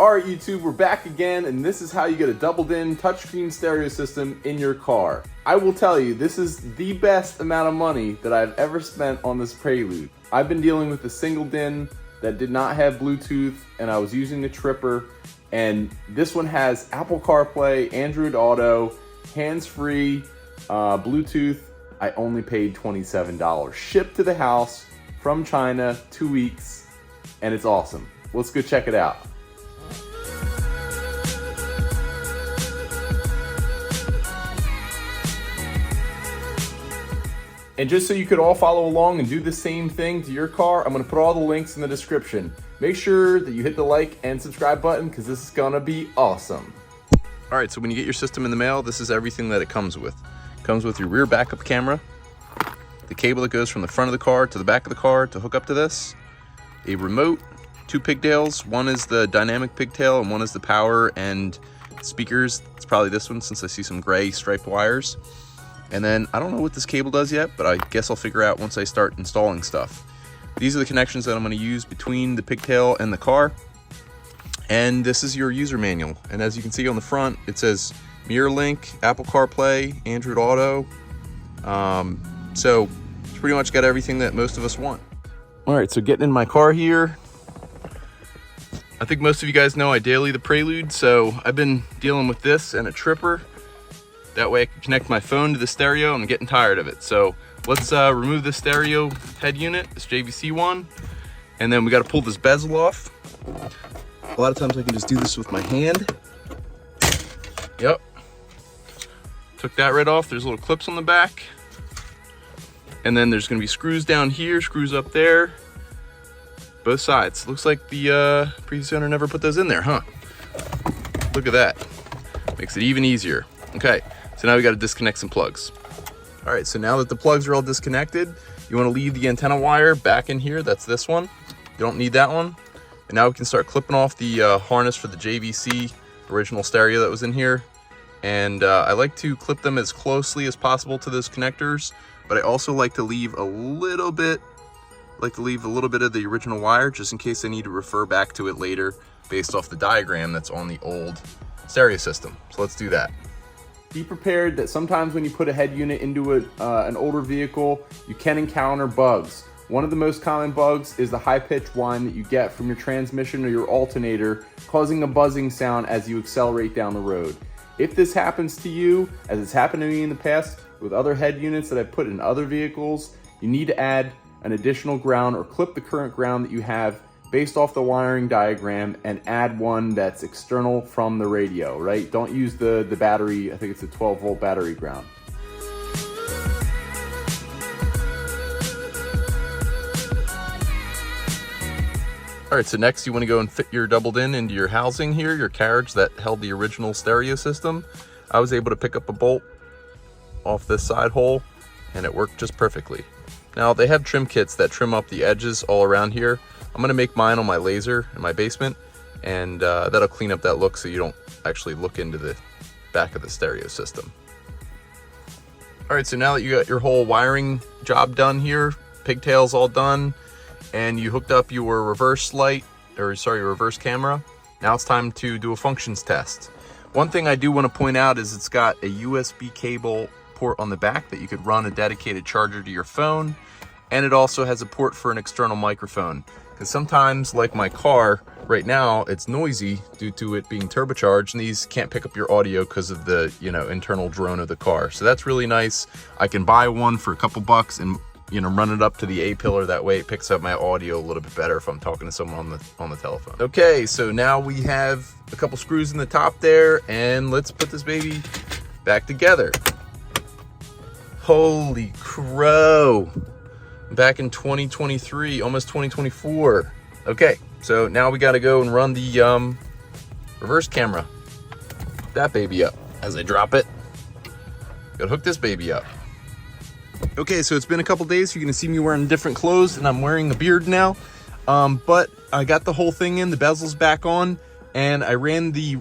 Alright YouTube, we're back again, and this is how you get a doubled-in touchscreen stereo system in your car. I will tell you, this is the best amount of money that I've ever spent on this Prelude. I've been dealing with a single DIN that did not have Bluetooth, and I was using a Tripper, and this one has Apple CarPlay, Android Auto, hands-free, Bluetooth. I only paid $27. Shipped to the house from China, 2 weeks, and it's awesome. Let's go check it out. And just so you could all follow along and do the same thing to your car, I'm going to put all the links in the description. Make sure that you hit the like and subscribe button because this is going to be awesome. Alright, so when you get your system in the mail, this is everything that it comes with. It comes with your rear backup camera, the cable that goes from the front of the car to the back of the car to hook up to this, a remote, 2 pigtails. One is the dynamic pigtail and one is the power and speakers. It's probably this one since I see some gray striped wires. And then I don't know what this cable does yet, but I guess I'll figure out once I start installing stuff. These are the connections that I'm going to use between the pigtail and the car. And this is your user manual. And as you can see on the front, it says Mirror Link, Apple CarPlay, Android Auto. So it's pretty much got everything that most of us want. All right, so getting in my car here. I think most of you guys know I daily the Prelude, so I've been dealing with this and a Tripper. That way I can connect my phone to the stereo. I'm getting tired of it. So let's remove the stereo head unit, this JVC one. And then we got to pull this bezel off. A lot of times I can just do this with my hand. Yep. Took that right off. There's little clips on the back. And then there's going to be screws down here, screws up there. Both sides. Looks like the previous owner never put those in there, huh? Look at that. Makes it even easier. Okay. So now we got to disconnect some plugs. All right, so now that the plugs are all disconnected, you want to leave the antenna wire back in here. That's this one. You don't need that one. And now we can start clipping off the harness for the JVC original stereo that was in here. And I like to clip them as closely as possible to those connectors, but I also like to leave a little bit, of the original wire just in case I need to refer back to it later based off the diagram that's on the old stereo system. So let's do that. Be prepared that sometimes when you put a head unit into an older vehicle, you can encounter bugs. One of the most common bugs is the high-pitched whine that you get from your transmission or your alternator, causing a buzzing sound as you accelerate down the road. If this happens to you, as it's happened to me in the past with other head units that I've put in other vehicles, you need to add an additional ground or clip the current ground that you have based off the wiring diagram and add one that's external from the radio, right? Don't use the battery, I think it's a 12-volt battery ground. All right, so next you want to go and fit your doubled in into your housing here, your carriage that held the original stereo system. I was able to pick up a bolt off this side hole and it worked just perfectly. Now they have trim kits that trim up the edges all around here. I'm gonna make mine on my laser in my basement, and that'll clean up that look so you don't actually look into the back of the stereo system. All right, so now that you got your whole wiring job done here, pigtails all done, and you hooked up your reverse camera, now it's time to do a functions test. One thing I do want to point out is it's got a USB cable port on the back that you could run a dedicated charger to your phone, and it also has a port for an external microphone. Because sometimes, like my car right now, it's noisy due to it being turbocharged, and these can't pick up your audio because of the internal drone of the car. So that's really nice. I can buy one for a couple bucks and run it up to the A-pillar. That way it picks up my audio a little bit better if I'm talking to someone on the telephone. Okay, so now we have a couple screws in the top there, and let's put this baby back together. Holy crow. Back in 2023, almost 2024. Okay, so now we got to go and run the reverse camera. Hook that baby up as I drop it. Gotta hook this baby up. Okay, so it's been a couple days. You're gonna see me wearing different clothes, and I'm wearing a beard now. But I got the whole thing in, the bezel's back on, and I ran the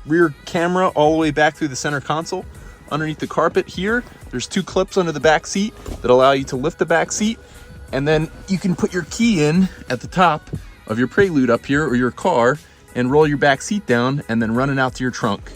rear camera all the way back through the center console. Underneath the carpet here, there's 2 clips under the back seat that allow you to lift the back seat, and then you can put your key in at the top of your Prelude up here, or your car, and roll your back seat down and then run it out to your trunk.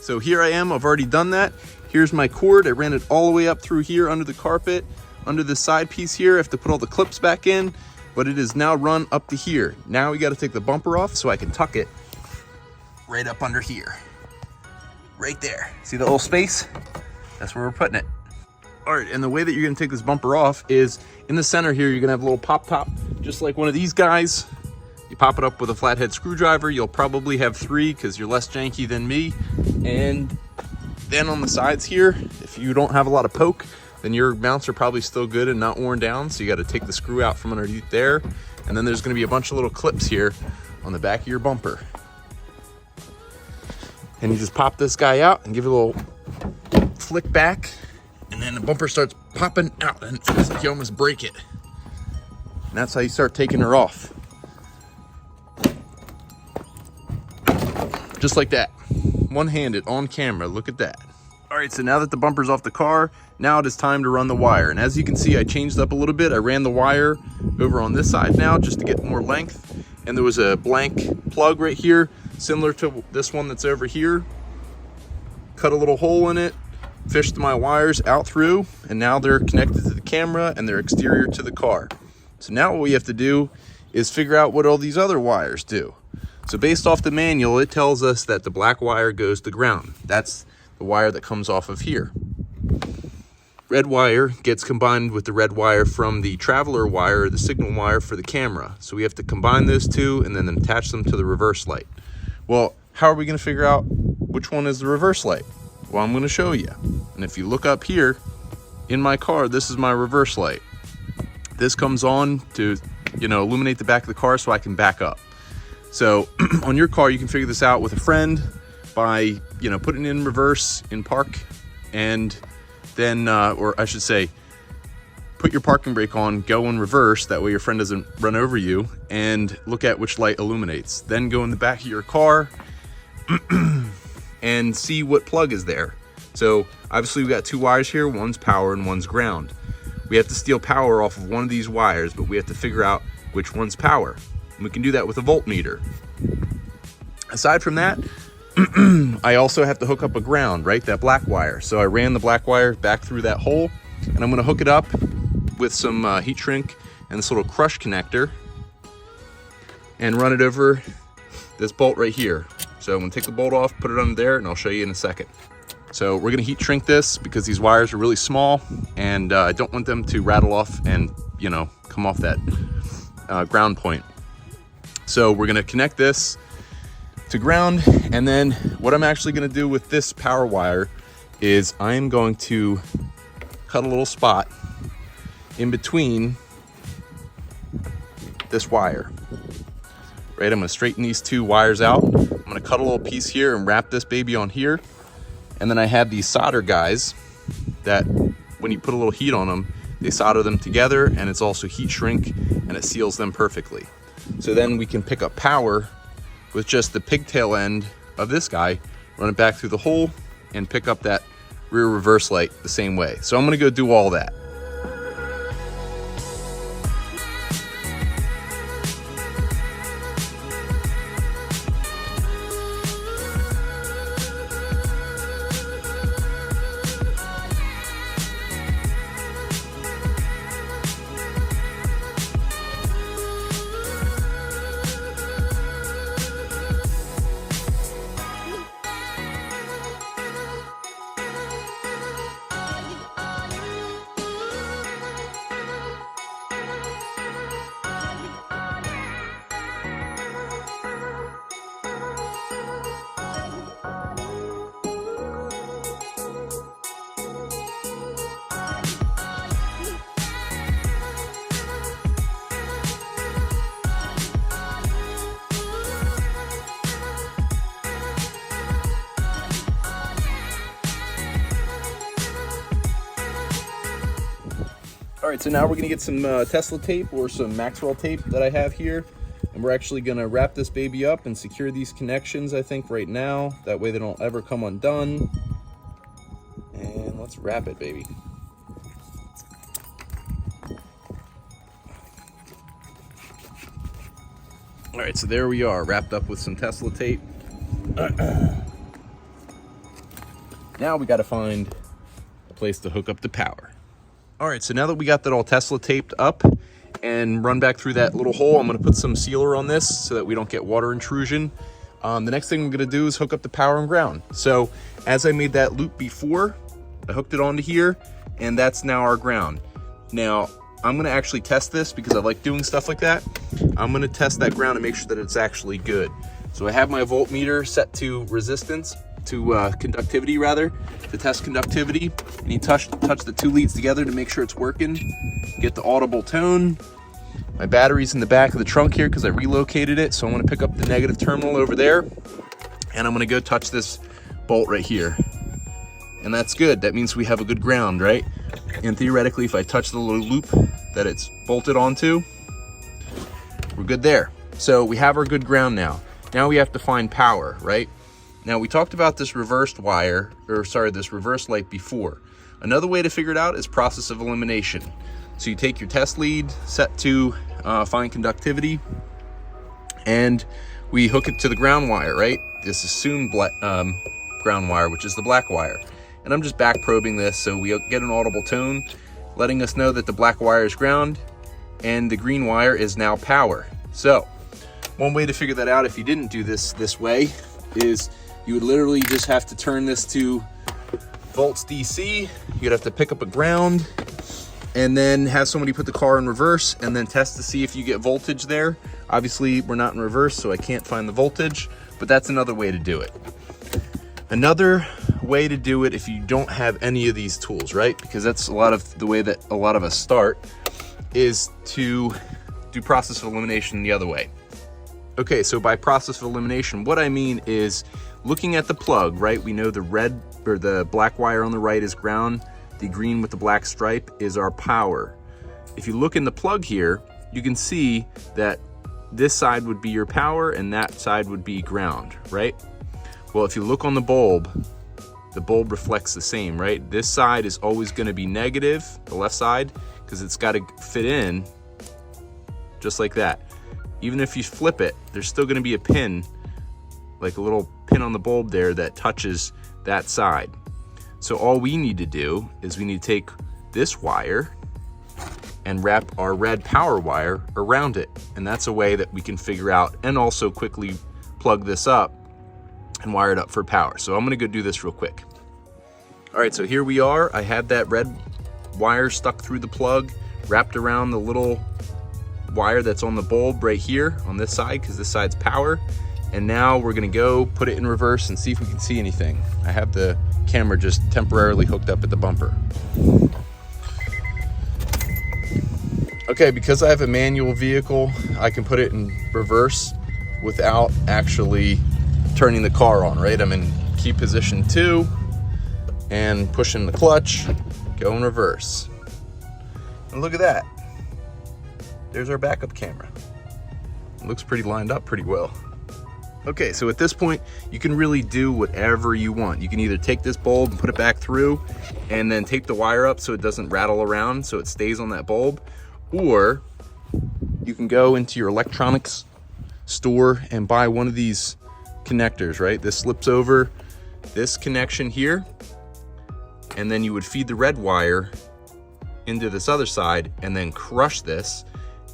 So here I am, I've already done that. Here's my cord. I ran it all the way up through here under the carpet, under the side piece here. I have to put all the clips back in, but it is now run up to here. Now we got to take the bumper off so I can tuck it right up under here. Right there. See the little space? That's where we're putting it. All right, and the way that you're gonna take this bumper off is in the center here, you're gonna have a little pop top, just like one of these guys. You pop it up with a flathead screwdriver. You'll probably have 3 because you're less janky than me. And then on the sides here, if you don't have a lot of poke, then your mounts are probably still good and not worn down. So you got to take the screw out from underneath there. And then there's going to be a bunch of little clips here on the back of your bumper. And you just pop this guy out and give it a little flick back. And then the bumper starts popping out and it feels like you almost break it. And that's how you start taking her off. Just like that, one-handed on camera, look at that. All right, so now that the bumper's off the car, now it is time to run the wire. And as you can see, I changed up a little bit. I ran the wire over on this side now just to get more length. And there was a blank plug right here, similar to this one that's over here. Cut a little hole in it, fished my wires out through, and now they're connected to the camera and they're exterior to the car. So now what we have to do is figure out what all these other wires do. So based off the manual, it tells us that the black wire goes to ground. That's the wire that comes off of here. Red wire gets combined with the red wire from the traveler wire, or the signal wire for the camera. So we have to combine those two and then attach them to the reverse light. Well, how are we going to figure out which one is the reverse light? Well, I'm going to show you. And if you look up here in my car, this is my reverse light. This comes on to, illuminate the back of the car so I can back up. So on your car, you can figure this out with a friend by, putting it in reverse in park, and then, or I should say, put your parking brake on, go in reverse. That way your friend doesn't run over you, and look at which light illuminates. Then go in the back of your car and see what plug is there. So obviously we've got 2 wires here. One's power and one's ground. We have to steal power off of one of these wires, but we have to figure out which one's power. And we can do that with a voltmeter. Aside from that, I also have to hook up a ground, right? That black wire. So I ran the black wire back through that hole, and I'm gonna hook it up with some heat shrink and this little crush connector and run it over this bolt right here. So I'm gonna take the bolt off, put it under there, and I'll show you in a second. So we're gonna heat shrink this because these wires are really small, and I don't want them to rattle off and, come off that ground point. So we're gonna connect this to ground, and then what I'm actually gonna do with this power wire is I'm going to cut a little spot in between this wire. Right, I'm gonna straighten these 2 wires out. I'm gonna cut a little piece here and wrap this baby on here. And then I have these solder guys that when you put a little heat on them, they solder them together, and it's also heat shrink, and it seals them perfectly. So then we can pick up power with just the pigtail end of this guy, run it back through the hole, and pick up that rear reverse light the same way. So I'm gonna go do all that. All right, so now we're gonna get some Tesla tape or some Maxwell tape that I have here, and we're actually gonna wrap this baby up and secure these connections, I think, right now. That way they don't ever come undone. And let's wrap it, baby. All right, so there we are, wrapped up with some Tesla tape. Now we got to find a place to hook up the power. All right, so now that we got that all Tesla taped up and run back through that little hole, I'm gonna put some sealer on this so that we don't get water intrusion. The next thing I'm gonna do is hook up the power and ground. So as I made that loop before, I hooked it onto here, and that's now our ground. Now, I'm gonna actually test this because I like doing stuff like that. I'm gonna test that ground and make sure that it's actually good. So I have my voltmeter set to resistance, to conductivity rather, to test conductivity. And you touch the two leads together to make sure it's working. Get the audible tone. My battery's in the back of the trunk here because I relocated it. So I'm gonna pick up the negative terminal over there, and I'm gonna go touch this bolt right here. And that's good. That means we have a good ground, right? And theoretically, if I touch the little loop that it's bolted onto, we're good there. So we have our good ground now. Now we have to find power, right? Now we talked about this reversed wire, this reverse light before. Another way to figure it out is process of elimination. So you take your test lead set to find conductivity, and we hook it to the ground wire, right? This assumed ground wire, which is the black wire. And I'm just back probing this so we get an audible tone, letting us know that the black wire is ground and the green wire is now power. So one way to figure that out if you didn't do this way is you would literally just have to turn this to volts DC. You'd have to pick up a ground and then have somebody put the car in reverse and then test to see if you get voltage there. Obviously we're not in reverse, so I can't find the voltage, but that's another way to do it. Another way to do it if you don't have any of these tools, right? Because that's a lot of the way that a lot of us start, is to do process of elimination the other way. Okay, so by process of elimination, what I mean is looking at the plug, right? We know the red or the black wire on the right is ground. The green with the black stripe is our power. If you look in the plug here, you can see that this side would be your power and that side would be ground, right? Well, if you look on the bulb reflects the same, right? This side is always going to be negative, the left side, because it's got to fit in just like that. Even if you flip it, there's still going to be a pin, like a little pin on the bulb there that touches that side. So all we need to do is we need to take this wire and wrap our red power wire around it. And that's a way that we can figure out and also quickly plug this up and wire it up for power. So I'm gonna go do this real quick. All right, so here we are. I had that red wire stuck through the plug, wrapped around the little wire that's on the bulb right here on this side, because this side's power. And now we're gonna go put it in reverse and see if we can see anything. I have the camera just temporarily hooked up at the bumper. Okay, because I have a manual vehicle, I can put it in reverse without actually turning the car on, right? I'm in key position 2 and pushing the clutch, go in reverse. And look at that. There's our backup camera. It looks pretty lined up pretty well. Okay, so at this point, you can really do whatever you want. You can either take this bulb and put it back through and then tape the wire up so it doesn't rattle around, so it stays on that bulb, or you can go into your electronics store and buy one of these connectors, right? This slips over this connection here, and then you would feed the red wire into this other side and then crush this,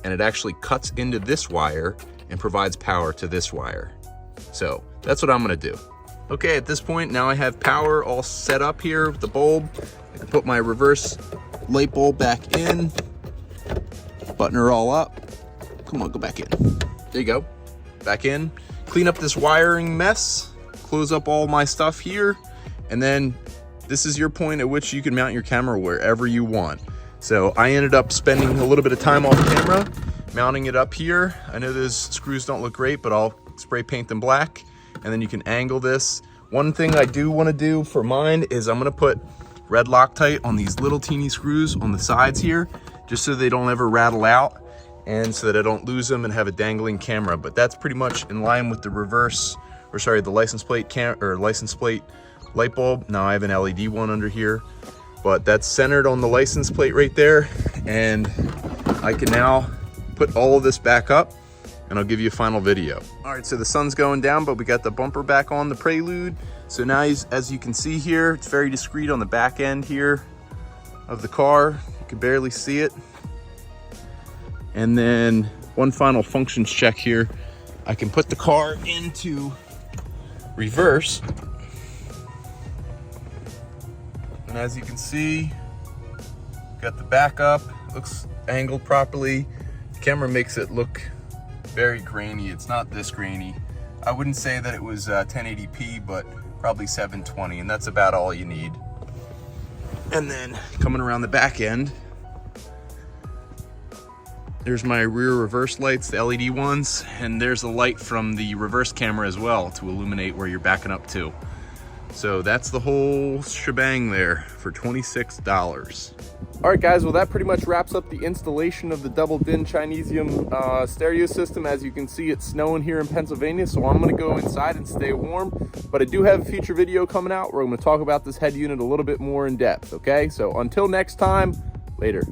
and it actually cuts into this wire and provides power to this wire. So that's what I'm gonna do. Okay, at this point, now I have power all set up here with the bulb. I can put my reverse light bulb back in, button her all up. Come on, go back in. There you go, back in. Clean up this wiring mess, close up all my stuff here, and then this is your point at which you can mount your camera wherever you want. So I ended up spending a little bit of time off camera, mounting it up here. I know those screws don't look great, but I'll spray paint them black, and then you can angle this. One thing I do want to do for mine is I'm going to put red Loctite on these little teeny screws on the sides here, just so they don't ever rattle out and so that I don't lose them and have a dangling camera. But that's pretty much in line with the the license plate light bulb. Now I have an LED one under here, but that's centered on the license plate right there. And I can now put all of this back up and I'll give you a final video. All right, so the sun's going down, but we got the bumper back on the Prelude. So now, as you can see here, it's very discreet on the back end here of the car. You can barely see it. And then one final functions check here. I can put the car into reverse. And as you can see, got the backup, looks angled properly. The camera makes it look very grainy. It's not this grainy. I wouldn't say that it was 1080p, but probably 720, and that's about all you need. And then coming around the back end, there's my rear reverse lights, the LED ones, and there's a light from the reverse camera as well to illuminate where you're backing up to. So that's the whole shebang there for $26. All right, guys, well, that pretty much wraps up the installation of the double DIN Chinesium stereo system. As you can see, it's snowing here in Pennsylvania, so I'm gonna go inside and stay warm. But I do have a future video coming out where I'm gonna talk about this head unit a little bit more in depth, okay? So until next time, later.